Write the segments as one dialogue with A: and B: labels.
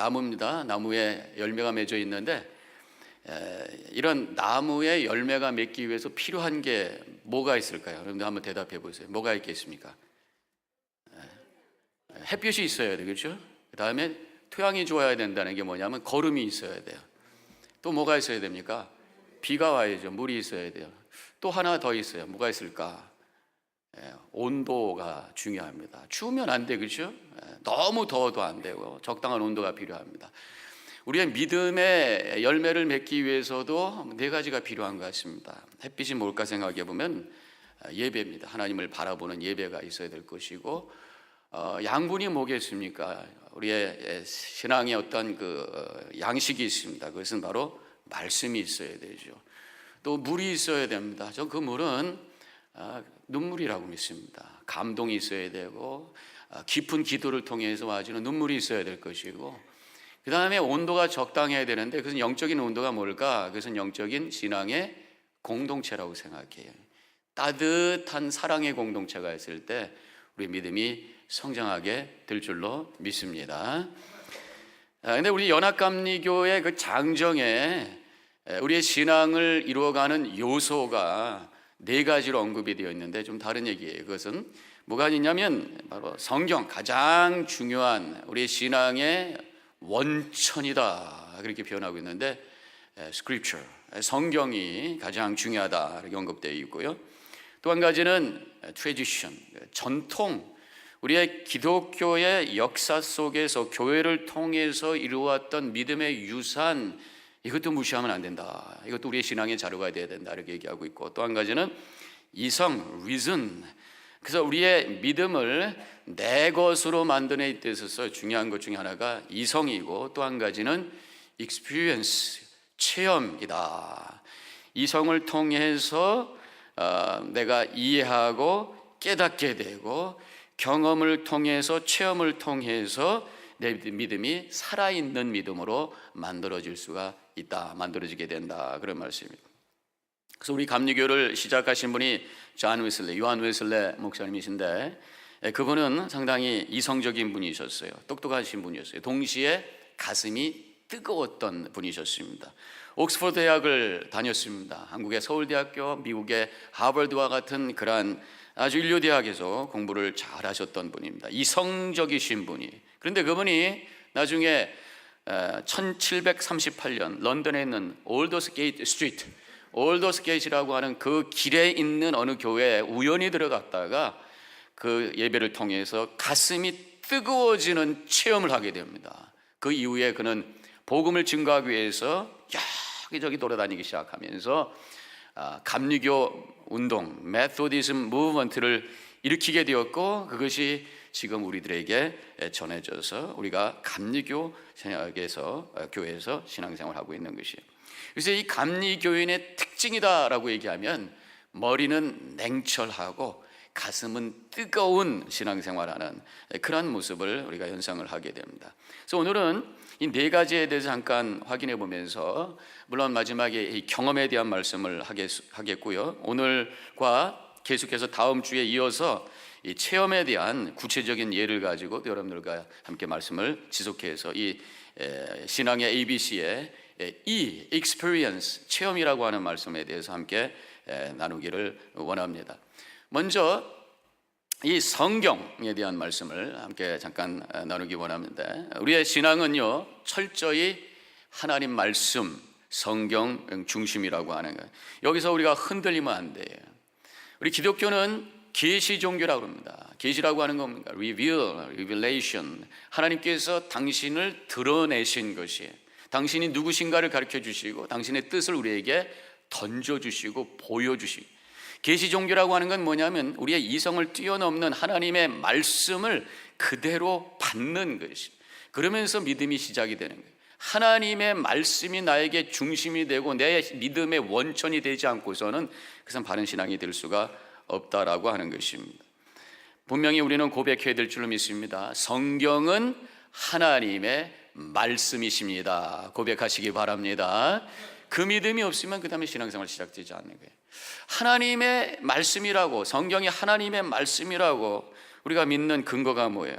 A: 나무입니다. 나무에 열매가 맺어 있는데 이런 나무에 열매가 맺기 위해서 필요한 게 뭐가 있을까요? 여러분들 한번 대답해 보세요. 뭐가 있겠습니까? 햇빛이 있어야 돼요, 그렇죠? 그 다음에 토양이 좋아야 된다는 게 뭐냐면 거름이 있어야 돼요. 또 뭐가 있어야 됩니까? 비가 와야죠. 물이 있어야 돼요. 또 하나 더 있어요. 뭐가 있을까? 온도가 중요합니다. 추우면 안 돼, 그렇죠? 너무 더워도 안 되고 적당한 온도가 필요합니다. 우리의 믿음의 열매를 맺기 위해서도 네 가지가 필요한 것 같습니다. 햇빛이 뭘까 생각해 보면 예배입니다. 하나님을 바라보는 예배가 있어야 될 것이고, 양분이 뭐겠습니까? 우리의 신앙의 어떤 양식이 있습니다. 그것은 바로 말씀이 있어야 되죠. 또 물이 있어야 됩니다. 저 그 물은 눈물이라고 믿습니다. 감동이 있어야 되고 깊은 기도를 통해서 와주는 눈물이 있어야 될 것이고, 그 다음에 온도가 적당해야 되는데 그것은 영적인 온도가 뭘까? 그것은 영적인 신앙의 공동체라고 생각해요. 따뜻한 사랑의 공동체가 있을 때 우리 믿음이 성장하게 될 줄로 믿습니다. 근데 우리 연합감리교의 그 장정에 우리의 신앙을 이루어가는 요소가 네 가지로 언급이 되어 있는데 좀 다른 얘기예요. 그것은 뭐가 있냐면 바로 성경, 가장 중요한 우리의 신앙의 원천이다, 그렇게 표현하고 있는데 Scripture, 성경이 가장 중요하다 이렇게 언급되어 있고요. 또 한 가지는 Tradition, 전통, 우리의 기독교의 역사 속에서 교회를 통해서 이루어왔던 믿음의 유산, 이것도 무시하면 안 된다. 이것도 우리의 신앙의 자료가 되어야 된다 이렇게 얘기하고 있고, 또 한 가지는 이성, reason. 그래서 우리의 믿음을 내 것으로 만드는 데 있어서 중요한 것 중에 하나가 이성이고, 또 한 가지는 experience, 체험이다. 이성을 통해서 내가 이해하고 깨닫게 되고, 경험을 통해서, 체험을 통해서 내 믿음이 살아있는 믿음으로 만들어질 수가 있다, 만들어지게 된다, 그런 말씀입니다. 그래서 우리 감리교를 시작하신 분이 요한 웨슬레 목사님이신데, 그분은 상당히 이성적인 분이셨어요. 똑똑하신 분이었어요. 동시에 가슴이 뜨거웠던 분이셨습니다. 옥스퍼드 대학을 다녔습니다. 한국의 서울대학교, 미국의 하버드와 같은 그러한 아주 인류 대학에서 공부를 잘 하셨던 분입니다. 이성적이신 분이. 그런데 그분이 나중에 1738년 런던에 있는 올더스게이트 스트리트, 올더스게이트라고 하는 그 길에 있는 어느 교회에 우연히 들어갔다가 그 예배를 통해서 가슴이 뜨거워지는 체험을 하게 됩니다. 그 이후에 그는 복음을 증거하기 위해서 여기저기 돌아다니기 시작하면서 감리교 운동, 메소디즘 무브먼트를 일으키게 되었고, 그것이 지금 우리들에게 전해져서 우리가 감리교 교회에서 신앙생활하고 있는 것이에요. 그래서 이 감리교인의 특징이다라고 얘기하면 머리는 냉철하고 가슴은 뜨거운 신앙생활하는 그런 모습을 우리가 연상을 하게 됩니다. 그래서 오늘은 이 네 가지에 대해서 잠깐 확인해 보면서, 물론 마지막에 이 경험에 대한 말씀을 하겠고요. 오늘과 계속해서 다음 주에 이어서 이 체험에 대한 구체적인 예를 가지고 여러분들과 함께 말씀을 지속해서 이 신앙의 ABC의 experience, 체험이라고 하는 말씀에 대해서 함께 나누기를 원합니다. 먼저 이 성경에 대한 말씀을 함께 잠깐 나누기 원합니다. 우리의 신앙은요, 철저히 하나님 말씀, 성경 중심이라고 하는 거예요. 여기서 우리가 흔들리면 안 돼요. 우리 기독교는 계시 종교라고 합니다. 계시라고 하는 겁니다. revelation. 하나님께서 당신을 드러내신 것이에요. 당신이 누구신가를 가르쳐 주시고 당신의 뜻을 우리에게 던져주시고 보여주시고, 계시 종교라고 하는 건 뭐냐면 우리의 이성을 뛰어넘는 하나님의 말씀을 그대로 받는 것이, 그러면서 믿음이 시작이 되는 거예요. 하나님의 말씀이 나에게 중심이 되고 내 믿음의 원천이 되지 않고서는 그것은 바른 신앙이 될 수가 없다라고 하는 것입니다. 분명히 우리는 고백해야 될 줄로 믿습니다. 성경은 하나님의 말씀이십니다. 고백하시기 바랍니다. 그 믿음이 없으면 그 다음에 신앙생활 시작되지 않는 거예요. 하나님의 말씀이라고, 성경이 하나님의 말씀이라고 우리가 믿는 근거가 뭐예요?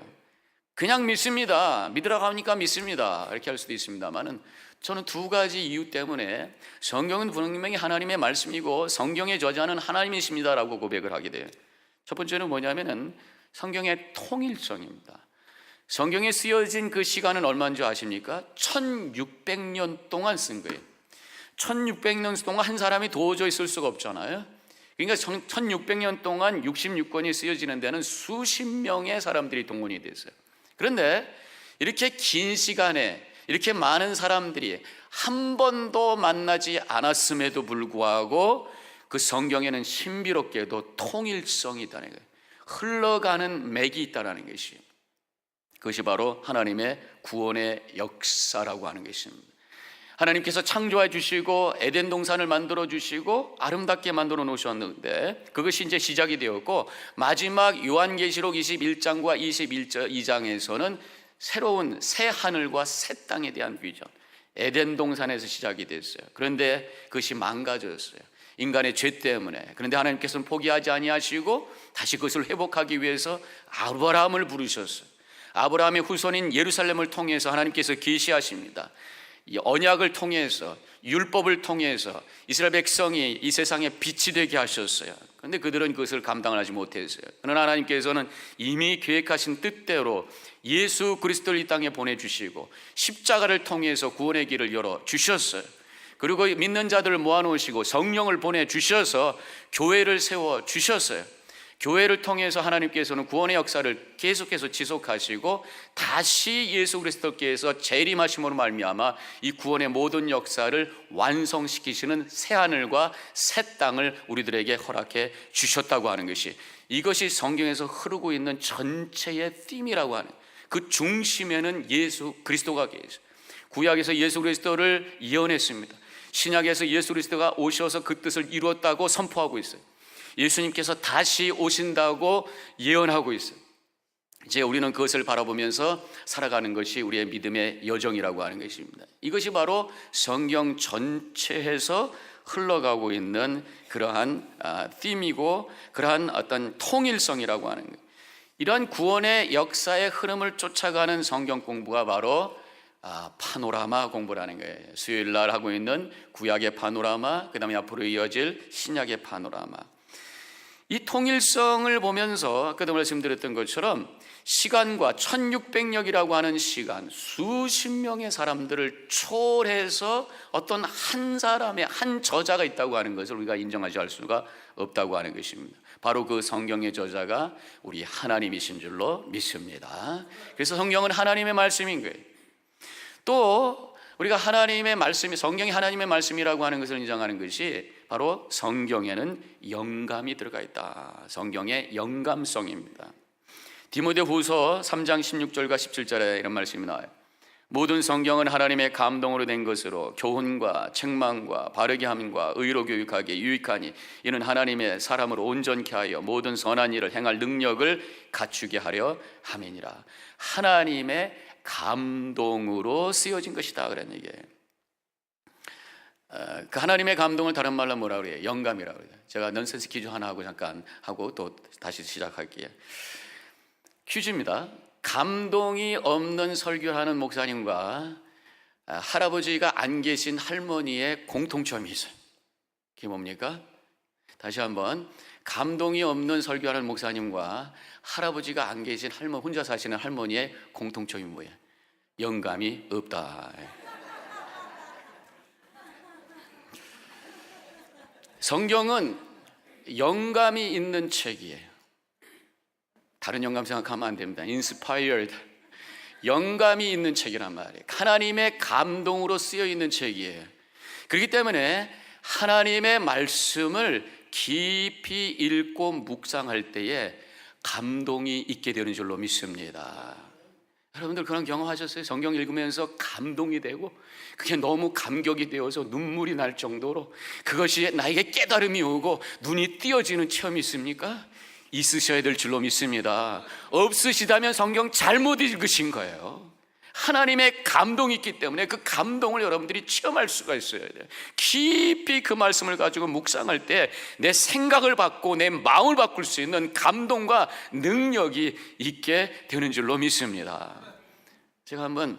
A: 그냥 믿습니다. 믿으라고 하니까 믿습니다. 이렇게 할 수도 있습니다만은 저는 두 가지 이유 때문에 성경은 분명히 하나님의 말씀이고 성경의 저자는 하나님이십니다라고 고백을 하게 돼요. 첫 번째는 뭐냐면은 성경의 통일성입니다. 성경에 쓰여진 그 시간은 얼마인 줄 아십니까? 1600년 동안 쓴 거예요. 1600년 동안 한 사람이 도저히 쓸 수가 없잖아요. 그러니까 1600년 동안 66권이 쓰여지는 데는 수십 명의 사람들이 동원이 됐어요. 그런데 이렇게 긴 시간에 이렇게 많은 사람들이 한 번도 만나지 않았음에도 불구하고 그 성경에는 신비롭게도 통일성이 있다는 거예요. 흘러가는 맥이 있다는 것이, 그것이 바로 하나님의 구원의 역사라고 하는 것입니다. 하나님께서 창조해 주시고 에덴 동산을 만들어 주시고 아름답게 만들어 놓으셨는데 그것이 이제 시작이 되었고, 마지막 요한계시록 21장과 22장에서는 새로운 새 하늘과 새 땅에 대한 비전, 에덴 동산에서 시작이 됐어요. 그런데 그것이 망가졌어요, 인간의 죄 때문에. 그런데 하나님께서는 포기하지 아니하시고 다시 그것을 회복하기 위해서 아브라함을 부르셨어요. 아브라함의 후손인 예루살렘을 통해서 하나님께서 계시하십니다. 이 언약을 통해서, 율법을 통해서 이스라엘 백성이 이 세상에 빛이 되게 하셨어요. 그런데 그들은 그것을 감당을 하지 못했어요. 그러나 하나님께서는 이미 계획하신 뜻대로 예수 그리스도를 이 땅에 보내주시고 십자가를 통해서 구원의 길을 열어주셨어요. 그리고 믿는 자들을 모아놓으시고 성령을 보내주셔서 교회를 세워주셨어요. 교회를 통해서 하나님께서는 구원의 역사를 계속해서 지속하시고 다시 예수 그리스도께서 재림하심으로 말미암아 이 구원의 모든 역사를 완성시키시는 새하늘과 새 땅을 우리들에게 허락해 주셨다고 하는 것이, 이것이 성경에서 흐르고 있는 전체의 띠이라고 하는, 그 중심에는 예수 그리스도가 계세요. 구약에서 예수 그리스도를 예언했습니다. 신약에서 예수 그리스도가 오셔서 그 뜻을 이루었다고 선포하고 있어요. 예수님께서 다시 오신다고 예언하고 있어요. 이제 우리는 그것을 바라보면서 살아가는 것이 우리의 믿음의 여정이라고 하는 것입니다. 이것이 바로 성경 전체에서 흘러가고 있는 그러한 팀이고 그러한 어떤 통일성이라고 하는 거예요. 이러한 구원의 역사의 흐름을 쫓아가는 성경 공부가 바로 파노라마 공부라는 거예요. 수요일 날 하고 있는 구약의 파노라마, 그 다음에 앞으로 이어질 신약의 파노라마. 이 통일성을 보면서 아까도 말씀드렸던 것처럼 시간과 1600년이라고 하는 시간, 수십 명의 사람들을 초월해서 어떤 한 사람의 한 저자가 있다고 하는 것을 우리가 인정하지 않을 수가 없다고 하는 것입니다. 바로 그 성경의 저자가 우리 하나님이신 줄로 믿습니다. 그래서 성경은 하나님의 말씀인 거예요. 또 우리가 하나님의 말씀이, 성경이 하나님의 말씀이라고 하는 것을 인정하는 것이 바로 성경에는 영감이 들어가 있다. 성경의 영감성입니다. 디모데후서 3장 16절과 17절에 이런 말씀이 나와요. 모든 성경은 하나님의 감동으로 된 것으로 교훈과 책망과 바르게 함과 의로 교육하기에 유익하니 이는 하나님의 사람을 온전케 하여 모든 선한 일을 행할 능력을 갖추게 하려 함이니라. 하나님의 감동으로 쓰여진 것이다 그런 얘기예요. 그 하나님의 감동을 다른 말로 뭐라 그래요? 영감이라고 그래요. 제가 넌센스 퀴즈 하나 하고 잠깐 하고 또 다시 시작할게요. 퀴즈입니다. 감동이 없는 설교하는 목사님과 할아버지가 안 계신 할머니의 공통점이 있어요. 그게 뭡니까? 다시 한번, 감동이 없는 설교하는 목사님과 할아버지가 안 계신 할머니, 혼자 사시는 할머니의 공통점이 뭐예요? 영감이 없다. 성경은 영감이 있는 책이에요. 다른 영감 생각하면 안 됩니다. Inspired, 영감이 있는 책이란 말이에요. 하나님의 감동으로 쓰여 있는 책이에요. 그렇기 때문에 하나님의 말씀을 깊이 읽고 묵상할 때에 감동이 있게 되는 줄로 믿습니다. 여러분들 그런 경험하셨어요? 성경 읽으면서 감동이 되고 그게 너무 감격이 되어서 눈물이 날 정도로 그것이 나에게 깨달음이 오고 눈이 띄어지는 체험이 있습니까? 있으셔야 될 줄로 믿습니다. 없으시다면 성경 잘못 읽으신 거예요. 하나님의 감동이 있기 때문에 그 감동을 여러분들이 체험할 수가 있어야 돼요. 깊이 그 말씀을 가지고 묵상할 때 내 생각을 바꾸고 내 마음을 바꿀 수 있는 감동과 능력이 있게 되는 줄로 믿습니다. 제가 한번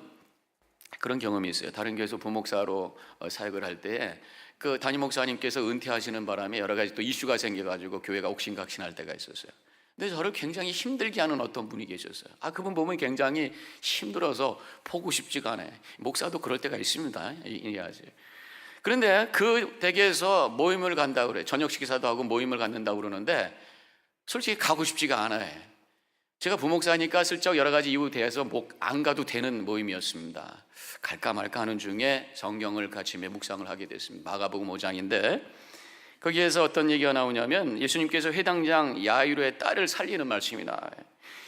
A: 그런 경험이 있어요. 다른 교회에서 부목사로 사역을 할 때에 그 담임 목사님께서 은퇴하시는 바람에 여러 가지 또 이슈가 생겨가지고 교회가 옥신각신할 때가 있었어요. 근데 저를 굉장히 힘들게 하는 어떤 분이 계셨어요. 그분 보면 굉장히 힘들어서 보고 싶지가 않아요. 목사도 그럴 때가 있습니다. 이해하지. 그런데 그 댁에서 모임을 간다고 그래요. 저녁 식사도 하고 모임을 갖는다고 그러는데 솔직히 가고 싶지가 않아요. 제가 부목사니까 슬쩍 여러 가지 이유 대해서 안 가도 되는 모임이었습니다. 갈까 말까 하는 중에 성경을 같이 묵상을 하게 됐습니다. 마가복음 5장인데 거기에서 어떤 얘기가 나오냐면 예수님께서 회당장 야이로의 딸을 살리는 말씀이 나와요.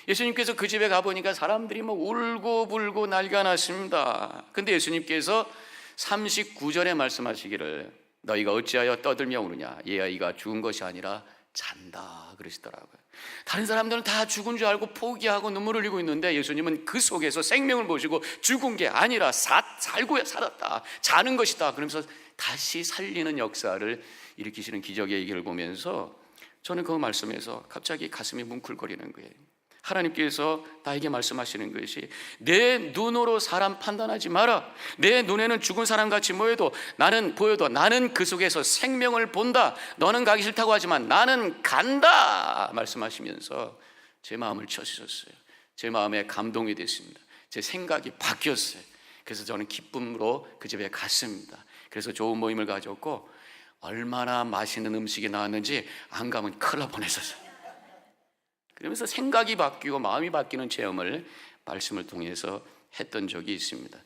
A: 예수님께서 그 집에 가보니까 사람들이 울고 불고 난리가 났습니다. 근데 예수님께서 39절에 말씀하시기를 너희가 어찌하여 떠들며 우느냐 얘 아이가 죽은 것이 아니라 잔다 그러시더라고요. 다른 사람들은 다 죽은 줄 알고 포기하고 눈물을 흘리고 있는데 예수님은 그 속에서 생명을 보시고 죽은 게 아니라 살고 살았다, 자는 것이다 그러면서 다시 살리는 역사를 일으키시는 기적의 얘기를 보면서 저는 그 말씀에서 갑자기 가슴이 뭉클거리는 거예요. 하나님께서 나에게 말씀하시는 것이 내 눈으로 사람 판단하지 마라. 내 눈에는 죽은 사람같이 보여도 나는 그 속에서 생명을 본다. 너는 가기 싫다고 하지만 나는 간다 말씀하시면서 제 마음을 쳐주셨어요. 제 마음에 감동이 됐습니다. 제 생각이 바뀌었어요. 그래서 저는 기쁨으로 그 집에 갔습니다. 그래서 좋은 모임을 가졌고 얼마나 맛있는 음식이 나왔는지 안 가면 큰일 날 뻔했었어요. 그러면서 생각이 바뀌고 마음이 바뀌는 체험을 말씀을 통해서 했던 적이 있습니다.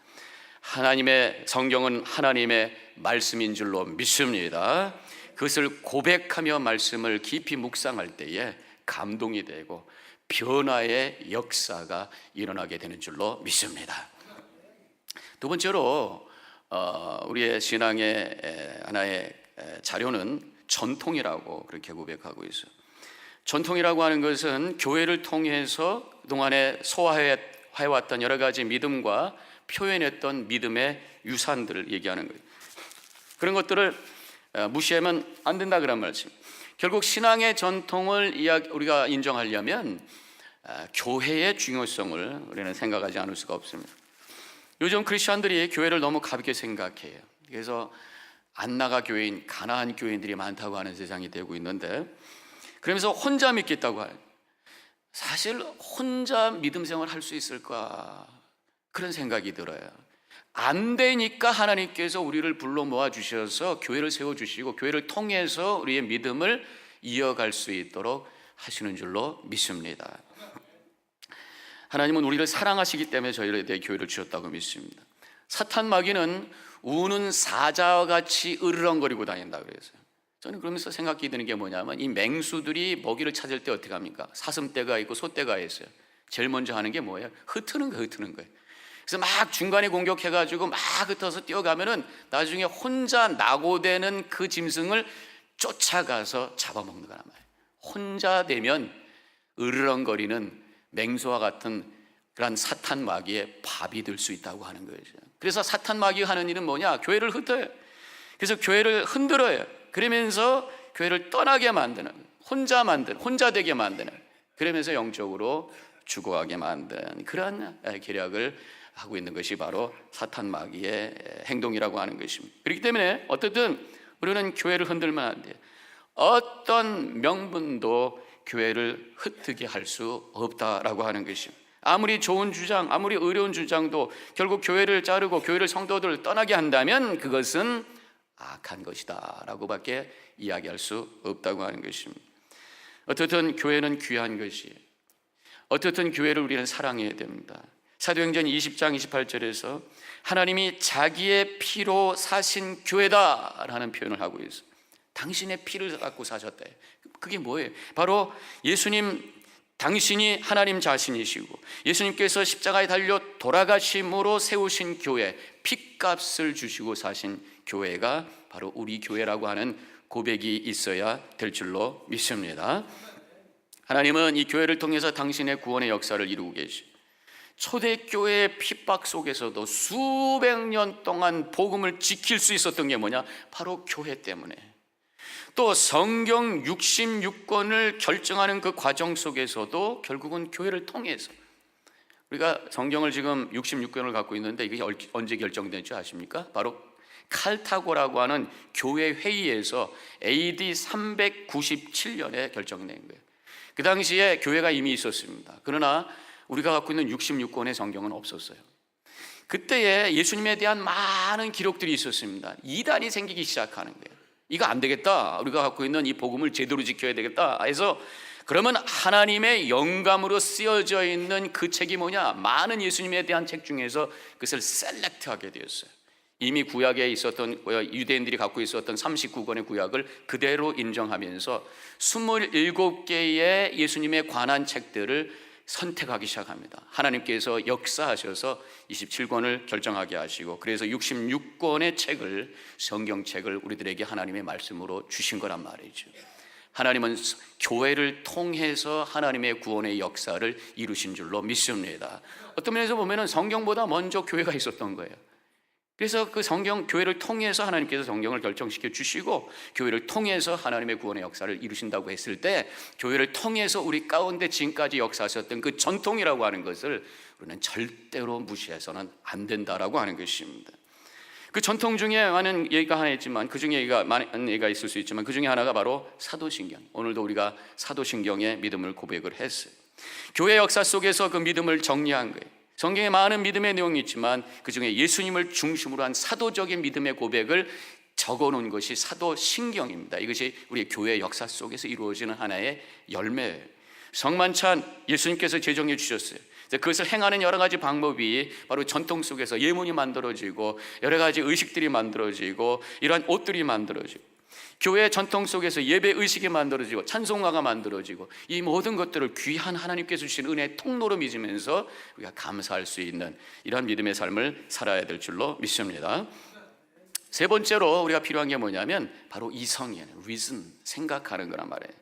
A: 하나님의 성경은 하나님의 말씀인 줄로 믿습니다. 그것을 고백하며 말씀을 깊이 묵상할 때에 감동이 되고 변화의 역사가 일어나게 되는 줄로 믿습니다. 두 번째로 우리의 신앙의 하나의 자료는 전통이라고 그렇게 고백하고 있어요. 전통이라고 하는 것은 교회를 통해서 그동안에 소화해왔던 여러 가지 믿음과 표현했던 믿음의 유산들을 얘기하는 거예요. 그런 것들을 무시하면 안 된다 그런 말씀. 결국 신앙의 전통을 우리가 인정하려면 교회의 중요성을 우리는 생각하지 않을 수가 없습니다. 요즘 크리스천들이 교회를 너무 가볍게 생각해요. 그래서 안나가 교회인, 가나안 교인들이 많다고 하는 세상이 되고 있는데 그러면서 혼자 믿겠다고 해요. 사실 혼자 믿음 생활 할 수 있을까 그런 생각이 들어요. 안 되니까 하나님께서 우리를 불러 모아 주셔서 교회를 세워주시고 교회를 통해서 우리의 믿음을 이어갈 수 있도록 하시는 줄로 믿습니다. 하나님은 우리를 사랑하시기 때문에 저희에 대해 교회를 주셨다고 믿습니다. 사탄 마귀는 우는 사자와 같이 으르렁거리고 다닌다 그랬어요. 저는 그러면서 생각이 드는 게 뭐냐면 이 맹수들이 먹이를 찾을 때 어떻게 합니까? 사슴떼가 있고 소떼가 있어요. 제일 먼저 하는 게 뭐예요? 흩트는 거예요. 그래서 막 중간에 공격해가지고 막 흩어서 뛰어가면은 나중에 혼자 낙오되는 그 짐승을 쫓아가서 잡아먹는 거란 말이에요. 혼자 되면 으르렁거리는 맹수와 같은 그런 사탄 마귀의 밥이 될 수 있다고 하는 거예요. 그래서 사탄 마귀가 하는 일은 뭐냐? 교회를 흩어요. 그래서 교회를 흔들어요. 그러면서 교회를 떠나게 만드는, 혼자 되게 만드는, 그러면서 영적으로 죽어가게 만드는 그런 계략을 하고 있는 것이 바로 사탄 마귀의 행동이라고 하는 것입니다. 그렇기 때문에 어떻든 우리는 교회를 흔들면 안 돼요. 어떤 명분도 교회를 흩트게 할 수 없다라고 하는 것입니다. 아무리 좋은 주장, 아무리 어려운 주장도 결국 교회를 자르고 교회를 성도들을 떠나게 한다면 그것은 악한 것이다 라고밖에 이야기할 수 없다고 하는 것입니다. 어떻든 교회는 귀한 것이에요. 어떻든 교회를 우리는 사랑해야 됩니다. 사도행전 20장 28절에서 하나님이 자기의 피로 사신 교회다라는 표현을 하고 있어요. 당신의 피를 갖고 사셨다. 그게 뭐예요? 바로 예수님, 당신이 하나님 자신이시고 예수님께서 십자가에 달려 돌아가심으로 세우신 교회, 핏값을 주시고 사신 교회가 바로 우리 교회라고 하는 고백이 있어야 될 줄로 믿습니다. 하나님은 이 교회를 통해서 당신의 구원의 역사를 이루고 계시고 초대교회의 핍박 속에서도 수백 년 동안 복음을 지킬 수 있었던 게 뭐냐? 바로 교회 때문에. 또 성경 66권을 결정하는 그 과정 속에서도 결국은 교회를 통해서, 우리가 성경을 지금 66권을 갖고 있는데 이게 언제 결정된 줄 아십니까? 바로 칼타고라고 하는 교회 회의에서 AD 397년에 결정된 거예요. 그 당시에 교회가 이미 있었습니다. 그러나 우리가 갖고 있는 66권의 성경은 없었어요. 그때에 예수님에 대한 많은 기록들이 있었습니다. 이단이 생기기 시작하는 거예요. 이거 안 되겠다, 우리가 갖고 있는 이 복음을 제대로 지켜야 되겠다 해서, 그러면 하나님의 영감으로 쓰여져 있는 그 책이 뭐냐? 많은 예수님에 대한 책 중에서 그것을 셀렉트하게 되었어요. 이미 구약에 있었던, 유대인들이 갖고 있었던 39권의 구약을 그대로 인정하면서 27개의 예수님에 관한 책들을 선택하기 시작합니다. 하나님께서 역사하셔서 27권을 결정하게 하시고, 그래서 66권의 책을, 성경책을 우리들에게 하나님의 말씀으로 주신 거란 말이죠. 하나님은 교회를 통해서 하나님의 구원의 역사를 이루신 줄로 믿습니다. 어떤 면에서 보면 성경보다 먼저 교회가 있었던 거예요. 그래서 그 성경, 교회를 통해서 하나님께서 성경을 결정시켜 주시고, 교회를 통해서 하나님의 구원의 역사를 이루신다고 했을 때, 교회를 통해서 우리 가운데 지금까지 역사하셨던 그 전통이라고 하는 것을 우리는 절대로 무시해서는 안 된다라고 하는 것입니다. 그 전통 중에 많은 얘기가 하나 있지만, 그 중에 많은 얘기가 있을 수 있지만, 그 중에 하나가 바로 사도신경. 오늘도 우리가 사도신경의 믿음을 고백을 했어요. 교회 역사 속에서 그 믿음을 정리한 거예요. 성경에 많은 믿음의 내용이 있지만 그 중에 예수님을 중심으로 한 사도적인 믿음의 고백을 적어놓은 것이 사도신경입니다. 이것이 우리 교회 역사 속에서 이루어지는 하나의 열매예요. 성만찬 예수님께서 제정해 주셨어요. 그것을 행하는 여러 가지 방법이 바로 전통 속에서 예문이 만들어지고, 여러 가지 의식들이 만들어지고, 이러한 옷들이 만들어지고, 교회의 전통 속에서 예배 의식이 만들어지고, 찬송가가 만들어지고, 이 모든 것들을 귀한 하나님께서 주신 은혜의 통로로 믿으면서 우리가 감사할 수 있는 이런 믿음의 삶을 살아야 될 줄로 믿습니다. 세 번째로 우리가 필요한 게 뭐냐면 바로 이성이에요. reason, 생각하는 거란 말이에요.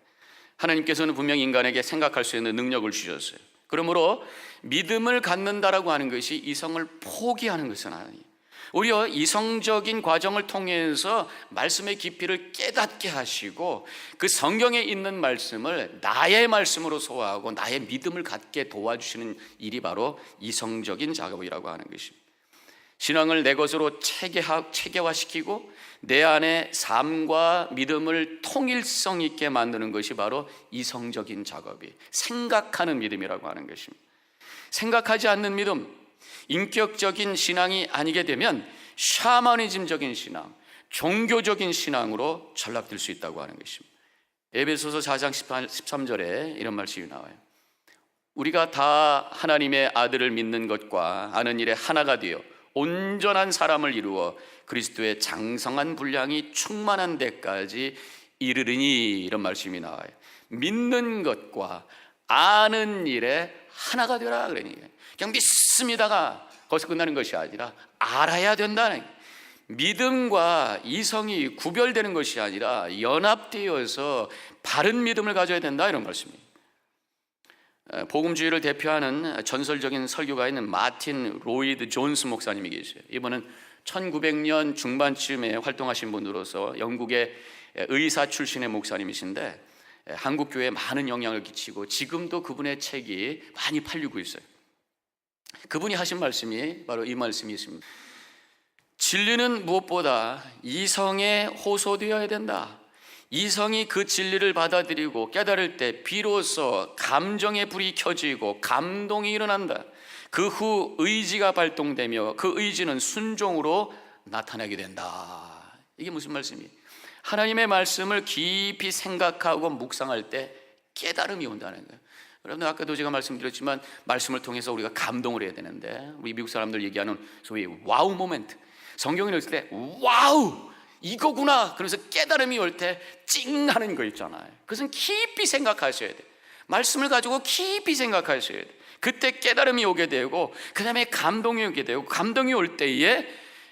A: 하나님께서는 분명히 인간에게 생각할 수 있는 능력을 주셨어요. 그러므로 믿음을 갖는다라고 하는 것이 이성을 포기하는 것은 아니에요. 오히려 이성적인 과정을 통해서 말씀의 깊이를 깨닫게 하시고, 그 성경에 있는 말씀을 나의 말씀으로 소화하고 나의 믿음을 갖게 도와주시는 일이 바로 이성적인 작업이라고 하는 것입니다. 신앙을 내 것으로 체계화시키고 내 안에 삶과 믿음을 통일성 있게 만드는 것이 바로 이성적인 작업이, 생각하는 믿음이라고 하는 것입니다. 생각하지 않는 믿음, 인격적인 신앙이 아니게 되면 샤머니즘적인 신앙, 종교적인 신앙으로 전락될 수 있다고 하는 것입니다. 에베소서 4장 13절에 이런 말씀이 나와요. 우리가 다 하나님의 아들을 믿는 것과 아는 일에 하나가 되어 온전한 사람을 이루어 그리스도의 장성한 분량이 충만한 데까지 이르르니, 이런 말씀이 나와요. 믿는 것과 아는 일에 하나가 되라 그러니, 그냥 믿습니다가 거기서 끝나는 것이 아니라 알아야 된다는, 믿음과 이성이 구별되는 것이 아니라 연합되어서 바른 믿음을 가져야 된다, 이런 말씀입니다. 복음주의를 대표하는 전설적인 설교가인 마틴 로이드 존스 목사님이 계세요. 이분은 1900년 중반쯤에 활동하신 분으로서 영국의 의사 출신의 목사님이신데, 한국 교회에 많은 영향을 끼치고 지금도 그분의 책이 많이 팔리고 있어요. 그분이 하신 말씀이 바로 이 말씀이 있습니다. 진리는 무엇보다 이성에 호소되어야 된다. 이성이 그 진리를 받아들이고 깨달을 때 비로소 감정의 불이 켜지고 감동이 일어난다. 그 후 의지가 발동되며 그 의지는 순종으로 나타나게 된다. 이게 무슨 말씀이에요? 하나님의 말씀을 깊이 생각하고 묵상할 때 깨달음이 온다는 거예요. 여러분, 아까도 제가 말씀드렸지만 말씀을 통해서 우리가 감동을 해야 되는데, 우리 미국 사람들 얘기하는 소위 와우 모멘트, 성경을 읽을 때 와우 이거구나 그러면서 깨달음이 올 때 찡 하는 거 있잖아요. 그것은 깊이 생각하셔야 돼요. 말씀을 가지고 깊이 생각하셔야 돼요. 그때 깨달음이 오게 되고, 그 다음에 감동이 오게 되고, 감동이 올 때에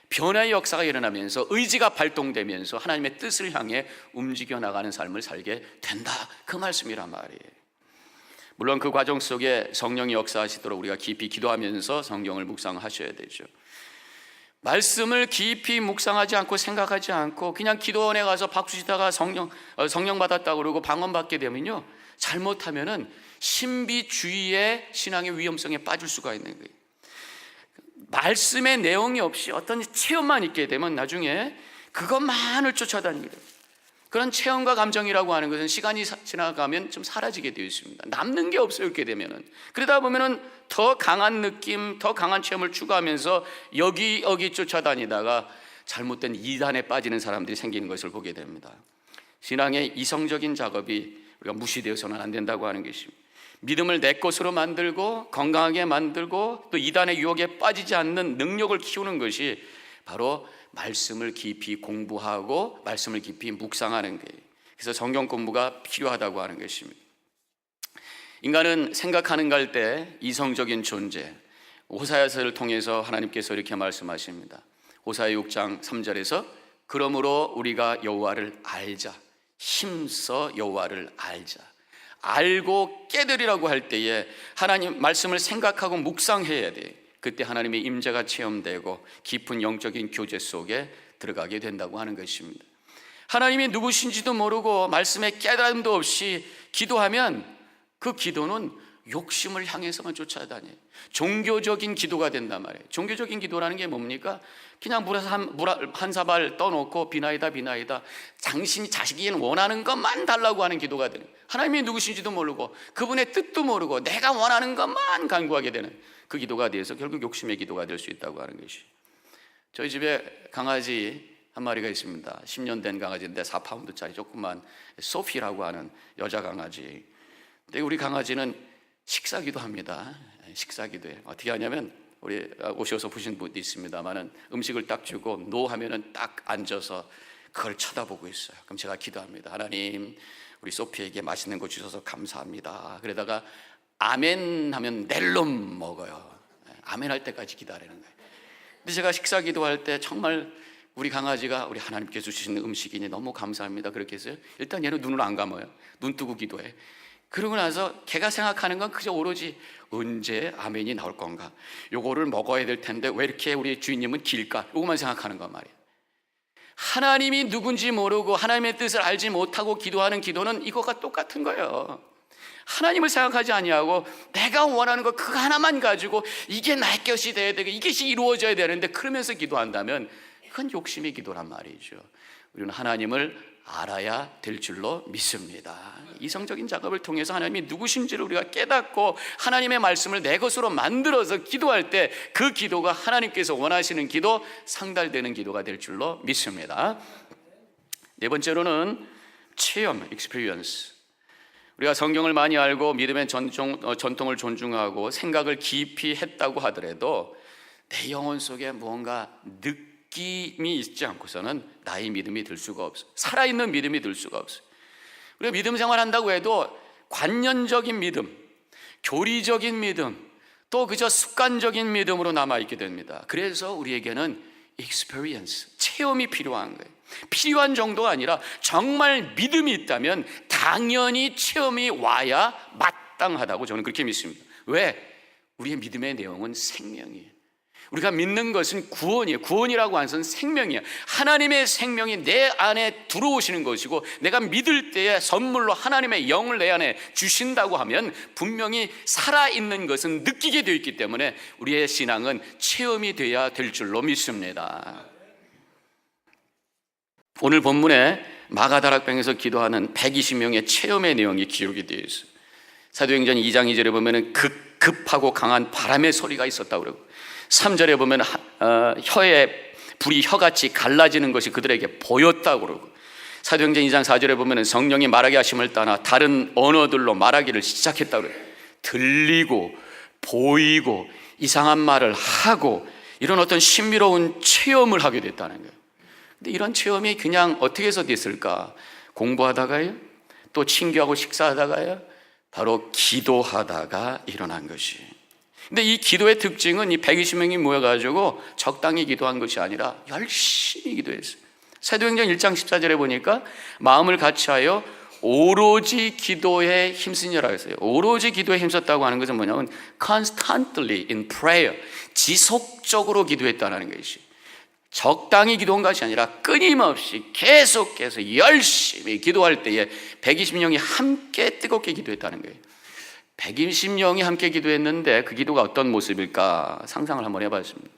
A: 변화의 역사가 일어나면서 의지가 발동되면서 하나님의 뜻을 향해 움직여 나가는 삶을 살게 된다, 그 말씀이란 말이에요. 물론 그 과정 속에 성령이 역사하시도록 우리가 깊이 기도하면서 성경을 묵상하셔야 되죠. 말씀을 깊이 묵상하지 않고 생각하지 않고 그냥 기도원에 가서 박수 치다가 성령 받았다고 그러고 방언받게 되면요, 잘못하면은 신비주의의 신앙의 위험성에 빠질 수가 있는 거예요. 말씀의 내용이 없이 어떤 체험만 있게 되면 나중에 그것만을 쫓아다니게 돼요. 그런 체험과 감정이라고 하는 것은 시간이 지나가면 좀 사라지게 되어 있습니다. 남는 게 없어요. 이렇게 되면은. 그러다 보면은 더 강한 느낌, 더 강한 체험을 추구하면서 여기 쫓아다니다가 잘못된 이단에 빠지는 사람들이 생기는 것을 보게 됩니다. 신앙의 이성적인 작업이 우리가 무시되어서는 안 된다고 하는 것입니다. 믿음을 내 것으로 만들고 건강하게 만들고 또 이단의 유혹에 빠지지 않는 능력을 키우는 것이 바로 말씀을 깊이 공부하고 말씀을 깊이 묵상하는 거예요. 그래서 성경 공부가 필요하다고 하는 것입니다. 인간은 생각하는 갈 때 이성적인 존재, 호사야서를 통해서 하나님께서 이렇게 말씀하십니다. 호사야 6장 3절에서 그러므로 우리가 여호와를 알자, 힘써 여호와를 알자. 알고 깨달으라고 할 때에 하나님 말씀을 생각하고 묵상해야 돼. 그때 하나님의 임재가 체험되고 깊은 영적인 교제 속에 들어가게 된다고 하는 것입니다. 하나님이 누구신지도 모르고 말씀에 깨달음도 없이 기도하면 그 기도는 욕심을 향해서만 쫓아다녀요. 종교적인 기도가 된단 말이에요. 종교적인 기도라는 게 뭡니까? 그냥 물 한 사발 떠놓고 비나이다 당신이 자식이 원하는 것만 달라고 하는 기도가 되는, 하나님이 누구신지도 모르고 그분의 뜻도 모르고 내가 원하는 것만 간구하게 되는 그 기도가 돼서 결국 욕심의 기도가 될 수 있다고 하는 것이. 저희 집에 강아지 한 마리가 있습니다. 10년 된 강아지인데 4파운드짜리 조그만 소피라고 하는 여자 강아지. 근데 우리 강아지는 식사기도 합니다. 식사기도예요. 어떻게 하냐면 우리 오셔서 보신 분도 있습니다만은 음식을 딱 주고 노 하면은 딱 앉아서 그걸 쳐다보고 있어요. 그럼 제가 기도합니다. 하나님, 우리 소피에게 맛있는 거 주셔서 감사합니다. 그러다가 아멘 하면 낼름 먹어요. 아멘 할 때까지 기다리는 거예요. 근데 제가 식사 기도할 때 정말 우리 강아지가 우리 하나님께 주시는 음식이니 너무 감사합니다 그렇게 했어요. 일단 얘는 눈을 안 감아요. 눈 뜨고 기도해. 그러고 나서 걔가 생각하는 건 그저 오로지 언제 아멘이 나올 건가, 요거를 먹어야 될 텐데 왜 이렇게 우리 주인님은 길까, 요거만 생각하는 건 말이에요. 하나님이 누군지 모르고 하나님의 뜻을 알지 못하고 기도하는 기도는 이것과 똑같은 거예요. 하나님을 생각하지 아니하고 내가 원하는 거 그거 하나만 가지고 이게 나의 것이 돼야 되고 이것이 이루어져야 되는데 그러면서 기도한다면 그건 욕심의 기도란 말이죠. 우리는 하나님을 알아야 될 줄로 믿습니다. 이성적인 작업을 통해서 하나님이 누구신지를 우리가 깨닫고 하나님의 말씀을 내 것으로 만들어서 기도할 때 그 기도가 하나님께서 원하시는 기도, 상달되는 기도가 될 줄로 믿습니다. 네 번째로는 체험, experience. 우리가 성경을 많이 알고 믿음의 전통을 존중하고 생각을 깊이 했다고 하더라도 내 영혼 속에 무언가 느낌이 있지 않고서는 나의 믿음이 들 수가 없어요. 살아있는 믿음이 들 수가 없어요. 우리가 믿음 생활한다고 해도 관념적인 믿음, 교리적인 믿음, 또 그저 습관적인 믿음으로 남아있게 됩니다. 그래서 우리에게는 experience, 체험이 필요한 거예요. 필요한 정도가 아니라 정말 믿음이 있다면 당연히 체험이 와야 마땅하다고 저는 그렇게 믿습니다. 왜? 우리의 믿음의 내용은 생명이에요. 우리가 믿는 것은 구원이에요. 구원이라고 하는 것은 생명이에요. 하나님의 생명이 내 안에 들어오시는 것이고 내가 믿을 때에 선물로 하나님의 영을 내 안에 주신다고 하면 분명히 살아있는 것은 느끼게 되어 있기 때문에 우리의 신앙은 체험이 돼야 될 줄로 믿습니다. 오늘 본문에 마가다락방에서 기도하는 120명의 체험의 내용이 기록이 되어 있어요. 사도행전 2장 2절에 보면 급하고 강한 바람의 소리가 있었다고 그러고 3절에 보면 혀에 불이 혀같이 갈라지는 것이 그들에게 보였다고 그러고 사도행전 2장 4절에 보면 성령이 말하게 하심을 따라 다른 언어들로 말하기를 시작했다고 그래요. 들리고 보이고 이상한 말을 하고 이런 어떤 신비로운 체험을 하게 됐다는 거예요. 근데 이런 체험이 그냥 어떻게 해서 됐을까? 공부하다가요? 또 친구하고 식사하다가요? 바로 기도하다가 일어난 것이. 근데 이 기도의 특징은 이 120명이 모여가지고 적당히 기도한 것이 아니라 열심히 기도했어요. 사도행전 1장 14절에 보니까 마음을 같이하여 오로지 기도에 힘쓰니라 했어요. 오로지 기도에 힘썼다고 하는 것은 뭐냐면 constantly in prayer, 지속적으로 기도했다는 것이, 적당히 기도한 것이 아니라 끊임없이 계속해서 열심히 기도할 때에 120명이 함께 뜨겁게 기도했다는 거예요. 120명이 함께 기도했는데 그 기도가 어떤 모습일까 상상을 한번 해봤습니다.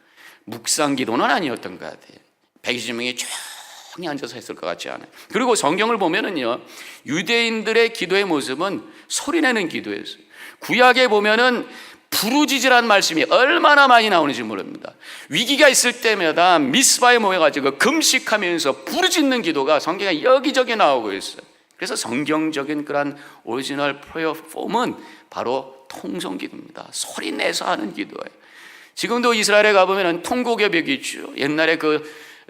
A: 묵상 기도는 아니었던 것 같아요. 120명이 조용히 앉아서 했을 것 같지 않아요. 그리고 성경을 보면은요, 유대인들의 기도의 모습은 소리내는 기도였어요. 구약에 보면은 부르짖으라는 말씀이 얼마나 많이 나오는지 모릅니다. 위기가 있을 때마다 미스바에 모여가지고 금식하면서 부르짖는 기도가 성경에 여기저기 나오고 있어요. 그래서 성경적인 그런 오리지널 프레이어 폼은 바로 통성기도입니다. 소리내서 하는 기도예요. 지금도 이스라엘에 가보면 통곡의 벽이 있죠. 옛날에 그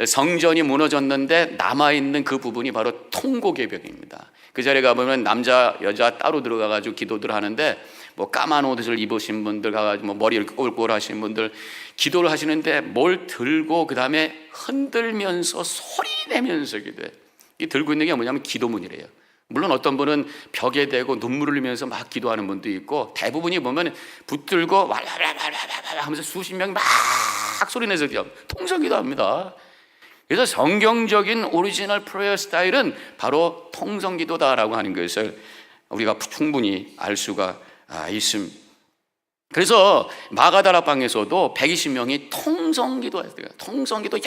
A: 성전이 무너졌는데 남아있는 그 부분이 바로 통곡의 벽입니다. 그 자리에 가보면 남자 여자 따로 들어가가지고 기도들 하는데, 뭐 까만 옷을 입으신 분들 가가지고 뭐 머리를 꼴꼴 하신 분들 기도를 하시는데 뭘 들고 그 다음에 흔들면서 소리 내면서 기도해. 이 들고 있는 게 뭐냐면 기도문이래요. 물론 어떤 분은 벽에 대고 눈물을 흘리면서 막 기도하는 분도 있고, 대부분이 보면 붙들고 왈왈왈왈왈 하면서 수십 명이 막 소리 내서 통성 기도합니다. 그래서 성경적인 오리지널 프레이어 스타일은 바로 통성 기도다라고 하는 것을 우리가 충분히 알 수가 있습니다. 그래서 마가다락방에서도 120명이 통성기도 했어요. 통성기도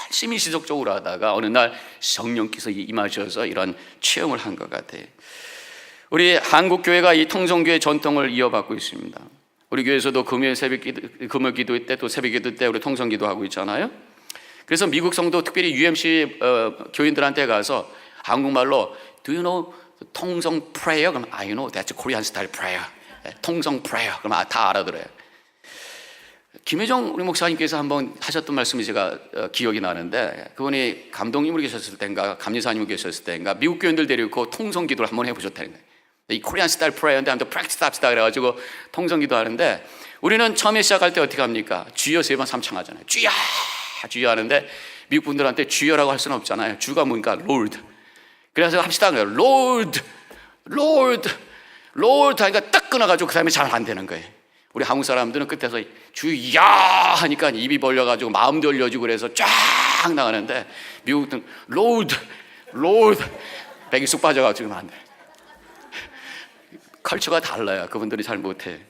A: 열심히 지속적으로 하다가 어느 날 성령께서 임하셔서 이런 체험을 한 것 같아요. 우리 한국교회가 이 통성교회 전통을 이어받고 있습니다. 우리 교회에서도 금요일 금요 기도 때 또 새벽 기도 때 우리 통성기도 하고 있잖아요. 그래서 미국 성도 특별히 UMC 교인들한테 가서 한국말로 Do you know 통성 prayer? 그럼 I know that's Korean style prayer. 통성 prayer. 그럼 다 알아들어요. 김혜정 우리 목사님께서 한번 하셨던 말씀이 제가 기억이 나는데, 그분이 감독님으로 계셨을 때인가 감리사님으로 계셨을 때인가 미국 교인들 데리고 통성 기도를 한번 해보셨다는 거예요. 이 Korean style prayer인데 한번 practice 합시다 그래가지고 통성 기도 하는데, 우리는 처음에 시작할 때 어떻게 합니까? 주여 3번 삼창하잖아요. 주여 주여 하는데 미국 분들한테 주여라고 할 수는 없잖아요. 주가 뭔가 Lord. 그래서 합시다 그래요. Lord, Lord, Lord 하니까 딱 끊어가지고 그 다음에 잘 안 되는 거예요. 우리 한국 사람들은 끝에서 주여 하니까 입이 벌려가지고 마음도 열려지고 그래서 쫙 나가는데, 미국은 Lord, Lord 백이 쑥 빠져가지고 안 돼. 컬처가 달라요. 그분들이 잘 못해.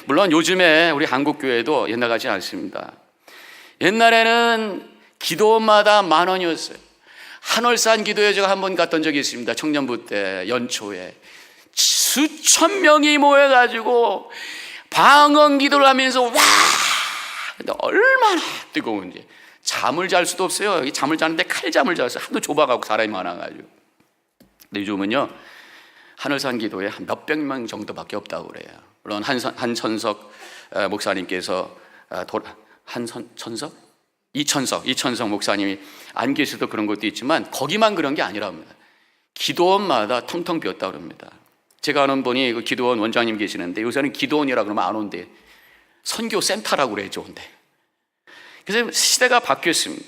A: 물론 요즘에 우리 한국 교회도 옛날 같지 않습니다. 옛날에는 기도마다 10,000원이었어요. 한월산 기도회 제가 한번 갔던 적이 있습니다. 청년부 때 연초에 수천 명이 모여가지고 방언 기도를 하면서 와, 근데 얼마나 뜨거운지 잠을 잘 수도 없어요. 여기 잠을 자는데 칼잠을 잤어요. 하도 좁아가고 사람이 많아가지고. 근데 요즘은요 하늘산 기도에 한 몇백 명 정도밖에 없다고 그래요. 물론 한천석 목사님께서 이천석 목사님이 안 계셔도 그런 것도 있지만 거기만 그런 게 아니랍니다. 기도원마다 텅텅 비었다고 합니다. 제가 아는 분이 그 기도원 원장님 계시는데 요새는 기도원이라 그러면 안 온대. 선교 센터라고 그래 좋은데. 그래서 시대가 바뀌었습니다.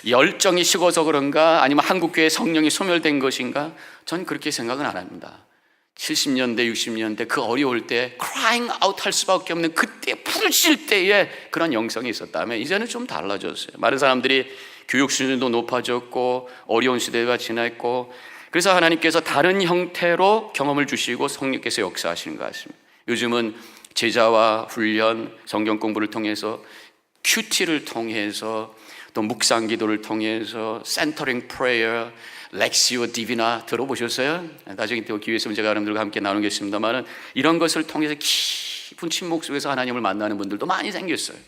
A: 열정이 식어서 그런가 아니면 한국교회 성령이 소멸된 것인가, 전 그렇게 생각은 안 합니다. 70년대 60년대 그 어려울 때 crying out 할 수밖에 없는 그때 부르실 때에 그런 영성이 있었다면 이제는 좀 달라졌어요. 많은 사람들이 교육 수준도 높아졌고 어려운 시대가 지났고, 그래서 하나님께서 다른 형태로 경험을 주시고 성령께서 역사하시는 것 같습니다. 요즘은 제자와 훈련, 성경 공부를 통해서, 큐티를 통해서, 또 묵상 기도를 통해서, 센터링 프레이어, 렉시오 디비나 들어보셨어요? 나중에 또 기회 있으면 제가 여러분들과 함께 나누겠습니다만, 이런 것을 통해서 깊은 침묵 속에서 하나님을 만나는 분들도 많이 생겼어요.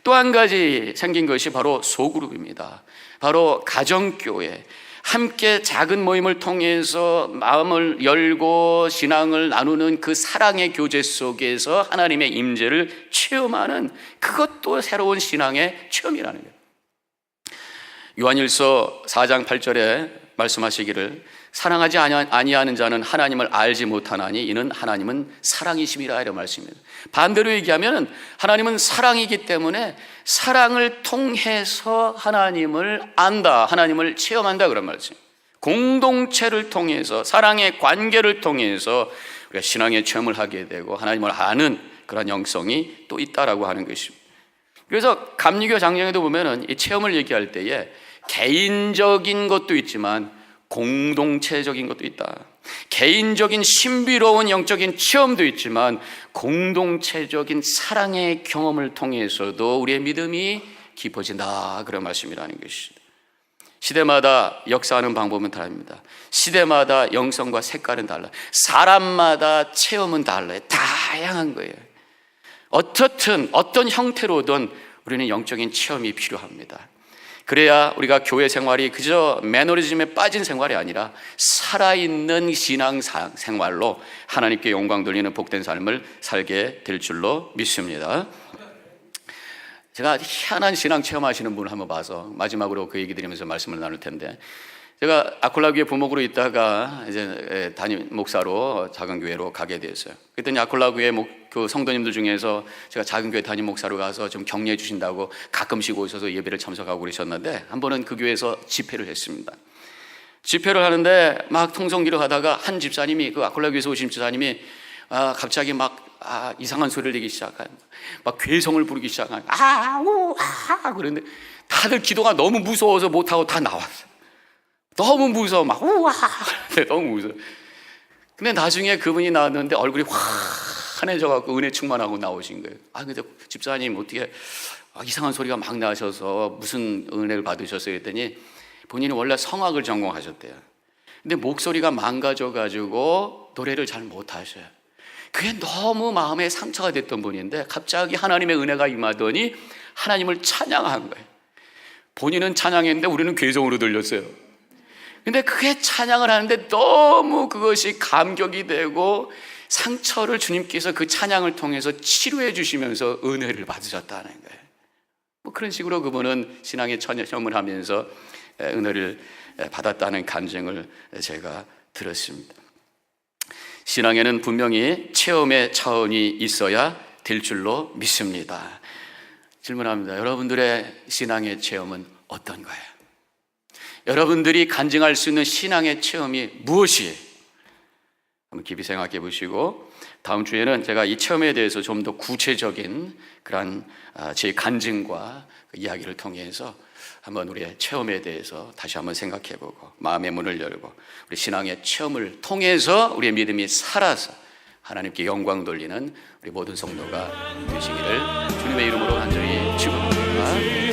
A: 또 한 가지 생긴 것이 바로 소그룹입니다. 바로 가정교회, 함께 작은 모임을 통해서 마음을 열고 신앙을 나누는 그 사랑의 교제 속에서 하나님의 임재를 체험하는, 그것도 새로운 신앙의 체험이라는 거예요. 요한일서 4장 8절에 말씀하시기를 사랑하지 아니하는 자는 하나님을 알지 못하나니 이는 하나님은 사랑이심이라 이런 말씀입니다. 반대로 얘기하면 하나님은 사랑이기 때문에 사랑을 통해서 하나님을 안다, 하나님을 체험한다 그런 말씀입니다. 공동체를 통해서, 사랑의 관계를 통해서 우리가 신앙의 체험을 하게 되고 하나님을 아는 그런 영성이 또 있다라고 하는 것입니다. 그래서 감리교 장정에도 보면은 이 체험을 얘기할 때에 개인적인 것도 있지만 공동체적인 것도 있다. 개인적인 신비로운 영적인 체험도 있지만 공동체적인 사랑의 경험을 통해서도 우리의 믿음이 깊어진다, 그런 말씀이라는 것이죠. 시대마다 역사하는 방법은 다릅니다. 시대마다 영성과 색깔은 달라요. 사람마다 체험은 달라요. 다양한 거예요. 어떻든 어떤 형태로든 우리는 영적인 체험이 필요합니다. 그래야 우리가 교회 생활이 그저 매너리즘에 빠진 생활이 아니라 살아있는 신앙 생활로 하나님께 영광 돌리는 복된 삶을 살게 될 줄로 믿습니다. 제가 희한한 신앙 체험하시는 분을 한번 봐서 마지막으로 그 얘기 드리면서 말씀을 나눌 텐데, 제가 아콜라교회 부목으로 있다가 이제 담임 목사로 작은 교회로 가게 됐어요. 그랬더니 아콜라교회 그 성도님들 중에서 제가 작은 교회 담임 목사로 가서 좀 격려해 주신다고 가끔씩 오셔서 예배를 참석하고 그러셨는데, 한 번은 그 교회에서 집회를 했습니다. 집회를 하는데 막 통성기를 하다가 한 집사님이, 그 아콜라교회에서 오신 집사님이 갑자기 막 이상한 소리를 내기 시작한, 막 괴성을 부르기 시작한, 그런데 다들 기도가 너무 무서워서 못하고 다 나왔어요. 너무 무서워, 막 우와, 너무 무서워. 근데 나중에 그분이 나왔는데 얼굴이 환해져갖고 은혜 충만하고 나오신 거예요. 근데 집사님 어떻게 이상한 소리가 막 나셔서 무슨 은혜를 받으셨어요? 했더니 본인이 원래 성악을 전공하셨대요. 근데 목소리가 망가져가지고 노래를 잘 못하셔요. 그게 너무 마음에 상처가 됐던 분인데 갑자기 하나님의 은혜가 임하더니 하나님을 찬양한 거예요. 본인은 찬양했는데 우리는 괴성으로 들렸어요. 근데 그게 찬양을 하는데 너무 그것이 감격이 되고 상처를 주님께서 그 찬양을 통해서 치료해 주시면서 은혜를 받으셨다는 거예요. 그런 식으로 그분은 신앙의 체험을 하면서 은혜를 받았다는 간증을 제가 들었습니다. 신앙에는 분명히 체험의 차원이 있어야 될 줄로 믿습니다. 질문합니다. 여러분들의 신앙의 체험은 어떤 거예요? 여러분들이 간증할 수 있는 신앙의 체험이 무엇이에요? 한번 깊이 생각해 보시고, 다음 주에는 제가 이 체험에 대해서 좀 더 구체적인 그런 제 간증과 그 이야기를 통해서 한번 우리의 체험에 대해서 다시 한번 생각해 보고 마음의 문을 열고 우리 신앙의 체험을 통해서 우리의 믿음이 살아서 하나님께 영광 돌리는 우리 모든 성도가 되시기를 주님의 이름으로 간절히 축원합니다.